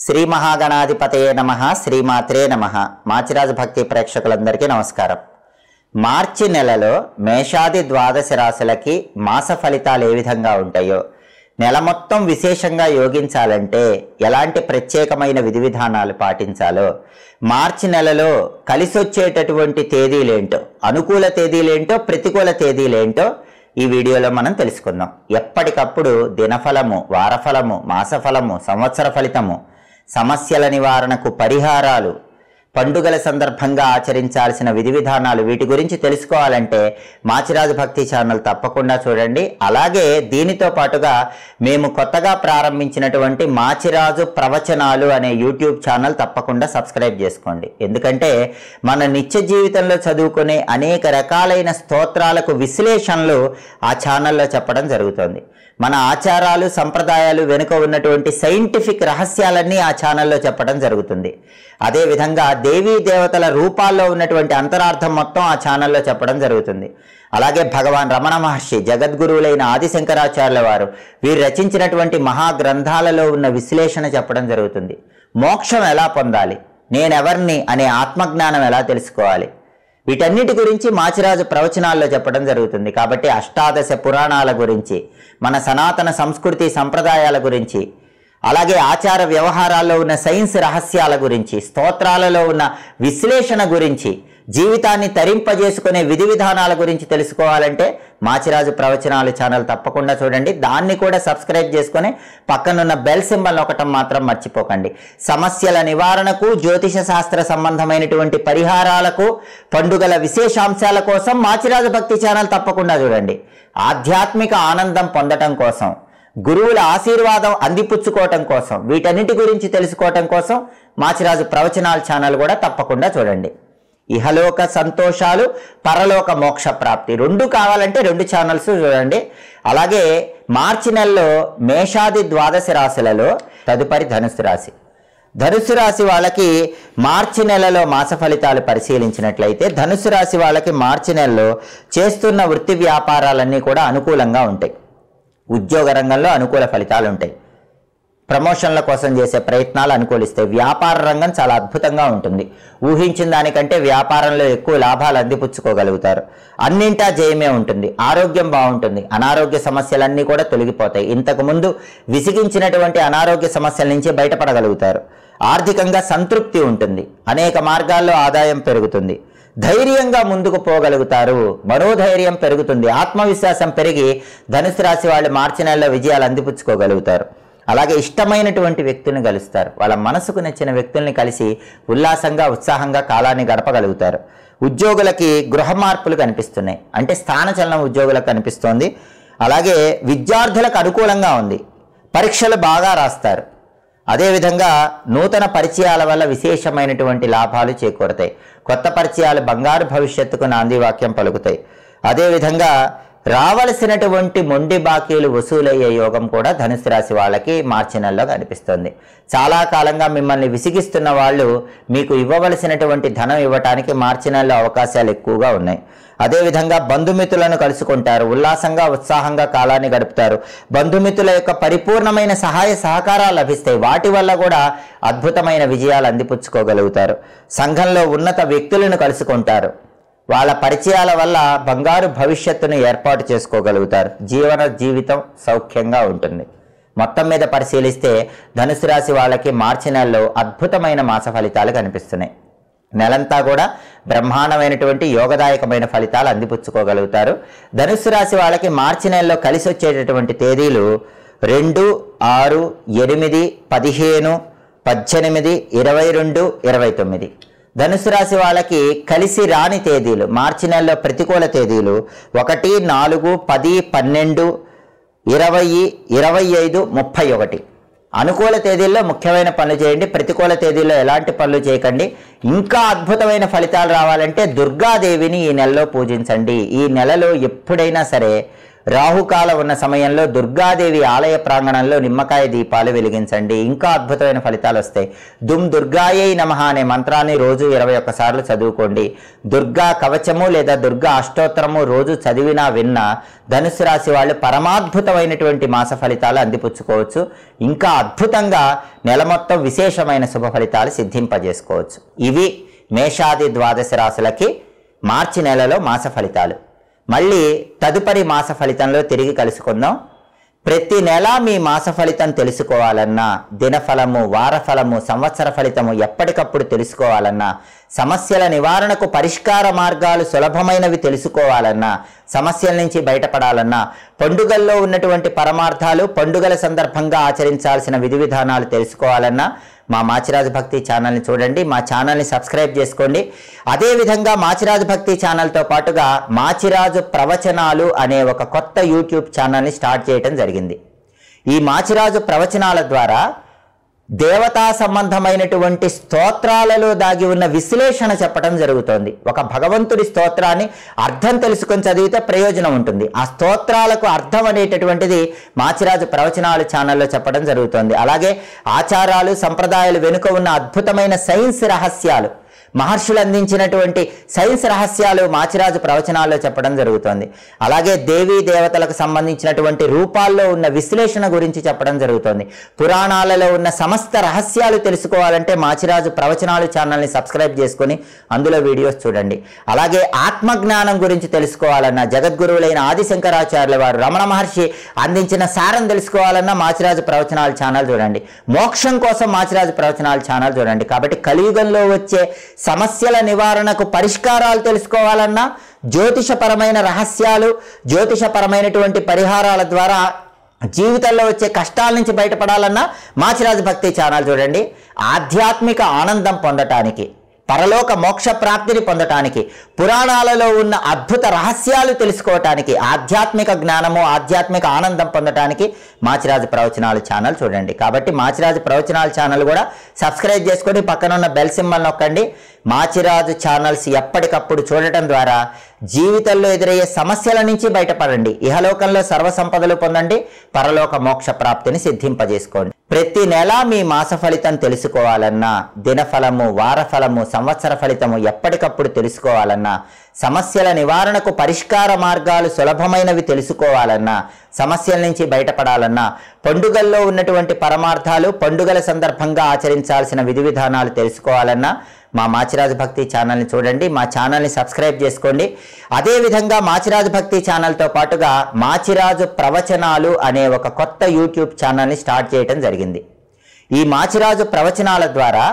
శ్రీ మహాగణాధిపతయే నమః శ్రీమాత్రే నమః. మాచిరాజు భక్తి ప్రేక్షకులందరికీ నమస్కారం. మార్చి నెలలో మేషాది ద్వాదశ రాశులకి మాస ఫలితాలు ఏ విధంగా ఉంటాయో, నెల మొత్తం విశేషంగా యోగించాలంటే ఎలాంటి ప్రత్యేకమైన విధి విధానాలు పాటించాలో, మార్చి నెలలో కలిసొచ్చేటటువంటి తేదీలేంటో, అనుకూల తేదీలేంటో, ప్రతికూల తేదీలేంటో ఈ వీడియోలో మనం తెలుసుకుందాం. ఎప్పటికప్పుడు దినఫలము, వారఫలము, మాసఫలము, సంవత్సర ఫలితము, సమస్యల నివారణకు పరిహారాలు, పండుగల సందర్భంగా ఆచరించాల్సిన విధి విధానాలు, వీటి గురించి తెలుసుకోవాలంటే మాచిరాజు భక్తి ఛానల్ తప్పకుండా చూడండి. అలాగే దీనితో పాటుగా మేము కొత్తగా ప్రారంభించినటువంటి మాచిరాజు ప్రవచనాలు అనే యూట్యూబ్ ఛానల్ తప్పకుండా సబ్స్క్రైబ్ చేసుకోండి. ఎందుకంటే మన నిత్య జీవితంలో చదువుకునే అనేక రకాలైన స్తోత్రాలకు విశ్లేషణలు ఆ ఛానల్లో చెప్పడం జరుగుతుంది. మన ఆచారాలు, సంప్రదాయాలు వెనుక ఉన్నటువంటి సైంటిఫిక్ రహస్యాలన్నీ ఆ ఛానల్లో చెప్పడం జరుగుతుంది. అదేవిధంగా దేవీ దేవతల రూపాల్లో ఉన్నటువంటి అంతరార్థం మొత్తం ఆ ఛానల్లో చెప్పడం జరుగుతుంది. అలాగే భగవాన్ రమణ మహర్షి, జగద్గురువులైన ఆదిశంకరాచార్యుల వారు, వీరు రచించినటువంటి మహాగ్రంథాలలో ఉన్న విశ్లేషణ చెప్పడం జరుగుతుంది. మోక్షం ఎలా పొందాలి, నేనెవర్ని అనే ఆత్మజ్ఞానం ఎలా తెలుసుకోవాలి, వీటన్నిటి గురించి మాచిరాజు ప్రవచనాల్లో చెప్పడం జరుగుతుంది. కాబట్టి అష్టాదశ పురాణాల గురించి, మన సనాతన సంస్కృతి సంప్రదాయాల గురించి, అలాగే ఆచార వ్యవహారాల్లో ఉన్న సైన్స్ రహస్యాల గురించి, స్తోత్రాలలో ఉన్న విశ్లేషణ గురించి, జీవితాన్ని తరింపజేసుకునే విధి విధానాల గురించి తెలుసుకోవాలంటే మాచిరాజు ప్రవచనాలు ఛానల్ తప్పకుండా చూడండి. దాన్ని కూడా సబ్స్క్రైబ్ చేసుకొని పక్కనున్న బెల్ సింబల్ నొక్కటం మాత్రం మర్చిపోకండి. సమస్యల నివారణకు, జ్యోతిష శాస్త్ర సంబంధమైనటువంటి పరిహారాలకు, పండుగల విశేషాంశాల కోసం మాచిరాజు భక్తి ఛానల్ తప్పకుండా చూడండి. ఆధ్యాత్మిక ఆనందం పొందటం కోసం, గురువుల ఆశీర్వాదం అందిపుచ్చుకోవటం కోసం, వీటన్నిటి గురించి తెలుసుకోవటం కోసం మాచిరాజు ప్రవచనాల ఛానల్ కూడా తప్పకుండా చూడండి. ఇహలోక సంతోషాలు, పరలోక మోక్ష ప్రాప్తి రెండు కావాలంటే రెండు ఛానల్స్ చూడండి. అలాగే మార్చి నెలలో మేషాది ద్వాదశ రాశులలో తదుపరి ధనుసు రాశి. ధనుసు రాశి వాళ్ళకి మార్చి నెలలో మాస ఫలితాలు పరిశీలించినట్లయితే, ధనుసు రాశి వాళ్ళకి మార్చి నెలలో చేస్తున్న వృత్తి వ్యాపారాలన్నీ కూడా అనుకూలంగా ఉంటాయి. ఉద్యోగ రంగంలో అనుకూల ఫలితాలు ఉంటాయి. ప్రమోషన్ల కోసం చేసే ప్రయత్నాలు అనుకూలిస్తాయి. వ్యాపార రంగం చాలా అద్భుతంగా ఉంటుంది. ఊహించిన దానికంటే వ్యాపారంలో ఎక్కువ లాభాలు అందిపుచ్చుకోగలుగుతారు. అన్నింటా జయమే ఉంటుంది. ఆరోగ్యం బాగుంటుంది. అనారోగ్య సమస్యలన్నీ కూడా తొలగిపోతాయి. ఇంతకుముందు విసిగించినటువంటి అనారోగ్య సమస్యల నుంచి బయటపడగలుగుతారు. ఆర్థికంగా సంతృప్తి ఉంటుంది. అనేక మార్గాల్లో ఆదాయం పెరుగుతుంది. ధైర్యంగా ముందుకు పోగలుగుతారు. మనోధైర్యం పెరుగుతుంది. ఆత్మవిశ్వాసం పెరిగి ధనుసు రాశి వాళ్ళు మార్చి నెలలో విజయాలు అందిపుచ్చుకోగలుగుతారు. అలాగే ఇష్టమైనటువంటి వ్యక్తుల్ని కలుస్తారు. వాళ్ళ మనసుకు నచ్చిన వ్యక్తుల్ని కలిసి ఉల్లాసంగా, ఉత్సాహంగా కాలాన్ని గడపగలుగుతారు. ఉద్యోగులకి గృహ మార్పులు కనిపిస్తున్నాయి. అంటే స్థానచలనం ఉద్యోగులకు కనిపిస్తోంది. అలాగే విద్యార్థులకు అనుకూలంగా ఉంది. పరీక్షలు బాగా రాస్తారు. అదేవిధంగా నూతన పరిచయాల వల్ల విశేషమైనటువంటి లాభాలు చేకూరుతాయి. కొత్త పరిచయాలు బంగారు భవిష్యత్తుకు నాంది వాక్యం పలుకుతాయి. అదేవిధంగా రావలసినటువంటి మొండి బాకీలు వసూలయ్యే యోగం కూడా ధనుసు రాశి వాళ్ళకి మార్చి నెలలో కనిపిస్తుంది. చాలా కాలంగా మిమ్మల్ని విసిగిస్తున్న వాళ్ళు మీకు ఇవ్వవలసినటువంటి ధనం ఇవ్వటానికి మార్చి నెలలో అవకాశాలు ఎక్కువగా ఉన్నాయి. అదేవిధంగా బంధుమిత్రులను కలుసుకుంటారు. ఉల్లాసంగా, ఉత్సాహంగా కాలాన్ని గడుపుతారు. బంధుమిత్రుల యొక్క పరిపూర్ణమైన సహాయ సహకారాలు లభిస్తాయి. వాటి వల్ల కూడా అద్భుతమైన విజయాలు అందిపుచ్చుకోగలుగుతారు. సంఘంలో ఉన్నత వ్యక్తులను కలుసుకుంటారు. వాళ్ళ పరిచయాల వల్ల బంగారు భవిష్యత్తును ఏర్పాటు చేసుకోగలుగుతారు. జీవితం సౌఖ్యంగా ఉంటుంది. మొత్తం మీద పరిశీలిస్తే ధనుసు రాశి వాళ్ళకి మార్చి నెలలో అద్భుతమైన మాస ఫలితాలు కనిపిస్తున్నాయి. నెలంతా కూడా బ్రహ్మాండమైనటువంటి యోగదాయకమైన ఫలితాలు అందిపుచ్చుకోగలుగుతారు. ధనుసు రాశి వాళ్ళకి మార్చి నెలలో కలిసి వచ్చేటటువంటి తేదీలు 2, 6, 8, 15, 18, 22, 29. ధనుసు రాశి వాళ్ళకి కలిసి రాని తేదీలు, మార్చి నెలలో ప్రతికూల తేదీలు 1, 4, 10, 12, 20, 25, 31. అనుకూల తేదీల్లో ముఖ్యమైన పనులు చేయండి. ప్రతికూల తేదీల్లో ఎలాంటి పనులు చేయకండి. ఇంకా అద్భుతమైన ఫలితాలు రావాలంటే దుర్గాదేవిని ఈ నెలలో పూజించండి. ఈ నెలలో ఎప్పుడైనా సరే రాహుకాలం ఉన్న సమయంలో దుర్గాదేవి ఆలయ ప్రాంగణంలో నిమ్మకాయ దీపాలు వెలిగించండి. ఇంకా అద్భుతమైన ఫలితాలు వస్తాయి. దుమ్ దుర్గాయై నమః అనే మంత్రాన్ని రోజు 21 సార్లు చదువుకోండి. దుర్గా కవచము లేదా దుర్గా అష్టోత్తరము రోజు చదివినా విన్నా ధనుసు రాశి వాళ్ళు పరమాద్భుతమైనటువంటి మాస ఫలితాలు అందిపుచ్చుకోవచ్చు. ఇంకా అద్భుతంగా నెల మొత్తం విశేషమైన శుభ ఫలితాలు సిద్ధింపజేసుకోవచ్చు. ఇవి మేషాది ద్వాదశ రాశులకి మార్చి నెలలో మాస ఫలితాలు. మళ్ళీ తదుపరి మాస ఫలితంలో తిరిగి కలుసుకుందాం. ప్రతి నెల మీ మాస ఫలితం తెలుసుకోవాలన్నా, దినఫలము, వారఫలము, సంవత్సర ఫలితము ఎప్పటికప్పుడు తెలుసుకోవాలన్నా, సమస్యల నివారణకు పరిష్కార మార్గాలు సులభమైనవి తెలుసుకోవాలన్నా, సమస్యల నుంచి బయటపడాలన్నా, పండుగల్లో ఉన్నటువంటి పరమార్థాలు, పండుగల సందర్భంగా ఆచరించాల్సిన విధి విధానాలు తెలుసుకోవాలన్నా మా మాచిరాజు భక్తి ఛానల్ని చూడండి. మా ఛానల్ని సబ్స్క్రైబ్ చేసుకోండి. అదేవిధంగా మాచిరాజు భక్తి ఛానల్తో పాటుగా మాచిరాజు ప్రవచనాలు అనే ఒక కొత్త యూట్యూబ్ ఛానల్ని స్టార్ట్ చేయడం జరిగింది. ఈ మాచిరాజు ప్రవచనాల ద్వారా దేవతా సంబంధమైనటువంటి స్తోత్రాలలో దాగి ఉన్న విశ్లేషణ చెప్పడం జరుగుతోంది. ఒక భగవంతుడి స్తోత్రాన్ని అర్థం తెలుసుకొని చదివితే ప్రయోజనం ఉంటుంది. ఆ స్తోత్రాలకు అర్థం అనేటటువంటిది మాచిరాజు ప్రవచనాలు ఛానల్లో చెప్పడం జరుగుతోంది. అలాగే ఆచారాలు, సంప్రదాయాలు వెనుక ఉన్న అద్భుతమైన సైన్స్ రహస్యాలు, మహర్షులు అందించినటువంటి సైన్స్ రహస్యాలు మాచిరాజు ప్రవచనాల్లో చెప్పడం జరుగుతోంది. అలాగే దేవీ దేవతలకు సంబంధించినటువంటి రూపాల్లో ఉన్న విశ్లేషణ గురించి చెప్పడం జరుగుతోంది. పురాణాలలో ఉన్న సమస్త రహస్యాలు తెలుసుకోవాలంటే మాచిరాజు ప్రవచనాలు ఛానల్ని సబ్స్క్రైబ్ చేసుకొని అందులో వీడియోస్ చూడండి. అలాగే ఆత్మజ్ఞానం గురించి తెలుసుకోవాలన్నా, జగద్గురువులైన ఆదిశంకరాచార్యుల వారు, రమణ మహర్షి అందించిన సారం తెలుసుకోవాలన్నా మాచిరాజు ప్రవచనాలు ఛానల్ చూడండి. మోక్షం కోసం మాచిరాజు ప్రవచనాలు ఛానల్ చూడండి. కాబట్టి కలియుగంలో వచ్చే సమస్యల నివారణకు పరిష్కారాలు తెలుసుకోవాలన్నా, జ్యోతిషపరమైన రహస్యాలు, జ్యోతిషపరమైనటువంటి పరిహారాల ద్వారా జీవితంలో వచ్చే కష్టాల నుంచి బయటపడాలన్నా మాచిరాజు భక్తి ఛానల్ చూడండి. ఆధ్యాత్మిక ఆనందం పొందటానికి, పరలోక మోక్ష ప్రాప్తిని పొందటానికి, పురాణాలలో ఉన్న అద్భుత రహస్యాలు తెలుసుకోవటానికి, ఆధ్యాత్మిక జ్ఞానము, ఆధ్యాత్మిక ఆనందం పొందటానికి మాచిరాజు ప్రవచనాలు ఛానల్ చూడండి. కాబట్టి మాచిరాజు ప్రవచనాలు ఛానల్ కూడా సబ్స్క్రైబ్ చేసుకొని పక్కన ఉన్న బెల్ సింబల్ నొక్కండి. మాచిరాజు ఛానల్స్ ఎప్పటికప్పుడు చూడటం ద్వారా జీవితంలో ఎదురయ్యే సమస్యల నుంచి బయటపడండి. ఇహలోకంలో సర్వ సంపదలు పొందండి, పరలోక మోక్ష ప్రాప్తిని సిద్ధింపజేసుకోండి. ప్రతి నెల మీ మాస ఫలితం తెలుసుకోవాలన్నా, దినఫలము, వారఫలము, సంవత్సర ఫలితము ఎప్పటికప్పుడు తెలుసుకోవాలన్నా, సమస్యల నివారణకు పరిష్కార మార్గాలు సులభమైనవి తెలుసుకోవాలన్నా, సమస్యల నుంచి బయటపడాలన్నా, పండుగల్లో ఉన్నటువంటి పరమార్థాలు, పండుగల సందర్భంగా ఆచరించాల్సిన విధి విధానాలు తెలుసుకోవాలన్నా మా మాచిరాజు భక్తి ఛానల్ని చూడండి. మా ఛానల్ని సబ్స్క్రైబ్ చేసుకోండి. అదేవిధంగా మాచిరాజు భక్తి ఛానల్తో పాటుగా మాచిరాజు ప్రవచనాలు అనే ఒక కొత్త యూట్యూబ్ ఛానల్ని స్టార్ట్ చేయడం జరిగింది. ఈ మాచిరాజు ప్రవచనాల ద్వారా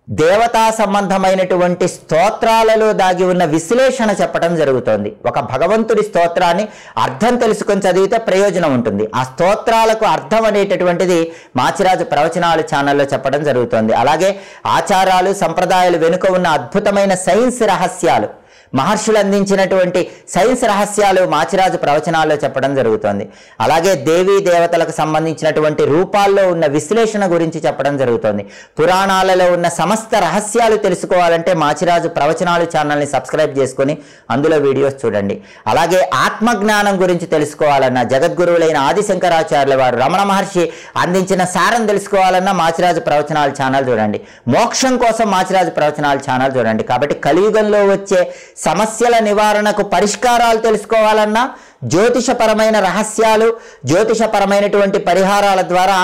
దేవతా సంబంధమైనటువంటి స్తోత్రాలలో దాగి ఉన్న విశ్లేషణ చెప్పడం జరుగుతోంది. ఒక భగవంతుడి స్తోత్రాన్ని అర్థం తెలుసుకొని చదివితే ప్రయోజనం ఉంటుంది. ఆ స్తోత్రాలకు అర్థం అనేటటువంటిది మాచిరాజు ప్రవచనాలు ఛానల్లో చెప్పడం జరుగుతోంది. అలాగే ఆచారాలు, సంప్రదాయాలు వెనుక ఉన్న అద్భుతమైన సైన్స్ రహస్యాలు, మహర్షులు అందించినటువంటి సైన్స్ రహస్యాలు మాచిరాజు ప్రవచనాల్లో చెప్పడం జరుగుతోంది. అలాగే దేవీ దేవతలకు సంబంధించినటువంటి రూపాల్లో ఉన్న విశ్లేషణ గురించి చెప్పడం జరుగుతోంది. పురాణాలలో ఉన్న సమస్త రహస్యాలు తెలుసుకోవాలంటే మాచిరాజు ప్రవచనాలు ఛానల్ని సబ్స్క్రైబ్ చేసుకొని అందులో వీడియోస్ చూడండి. అలాగే ఆత్మజ్ఞానం గురించి తెలుసుకోవాలన్నా, జగద్గురువులైన ఆదిశంకరాచార్యుల వారు, రమణ మహర్షి అందించిన సారం తెలుసుకోవాలన్నా మాచిరాజు ప్రవచనాలు ఛానల్ చూడండి. మోక్షం కోసం మాచిరాజు ప్రవచనాలు ఛానల్ చూడండి. కాబట్టి కలియుగంలో వచ్చే సమస్యల నివారణకు పరిష్కారాలు తెలుసుకోవాలన్నా, జ్యోతిషపరమైన రహస్యాలు, జ్యోతిషపరమైనటువంటి పరిహారాల ద్వారా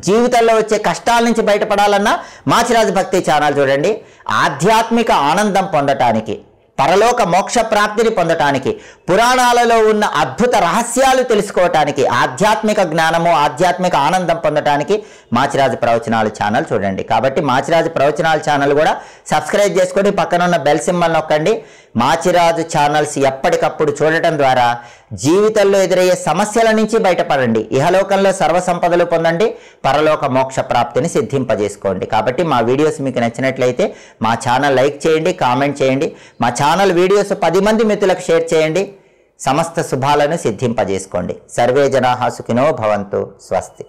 జీవితంలో వచ్చే కష్టాల నుంచి బయటపడాలన్నా మాచిరాజు భక్తి ఛానల్ చూడండి. ఆధ్యాత్మిక ఆనందం పొందటానికి, పరలోక మోక్ష ప్రాప్తిని పొందటానికి, పురాణాలలో ఉన్న అద్భుత రహస్యాలు తెలుసుకోవటానికి, ఆధ్యాత్మిక జ్ఞానము, ఆధ్యాత్మిక ఆనందం పొందటానికి మాచిరాజు ప్రవచనాలు ఛానల్ చూడండి. కాబట్టి మాచిరాజు ప్రవచనాలు ఛానల్ కూడా సబ్స్క్రైబ్ చేసుకొని పక్కన ఉన్న బెల్ సింబల్ నొక్కండి. మాచిరాజు ఛానల్స్ ఎప్పటికప్పుడు చూడటం ద్వారా జీవితంలో ఎదురయ్యే సమస్యల నుంచి బయటపడండి. ఇహలోకంలో సర్వ సంపదలు పొందండి, పరలోక మోక్ష ప్రాప్తిని సిద్ధింపజేసుకోండి. కాబట్టి మా వీడియోస్ మీకు నచ్చినట్లయితే మా ఛానల్ లైక్ చేయండి, కామెంట్ చేయండి. మా ఛానల్ వీడియోస్ 10 మంది మిత్రులకు షేర్ చేయండి. సమస్త శుభాలను సిద్ధింపజేసుకోండి. సర్వే జనాః సుఖినో భవంతు. స్వస్తి.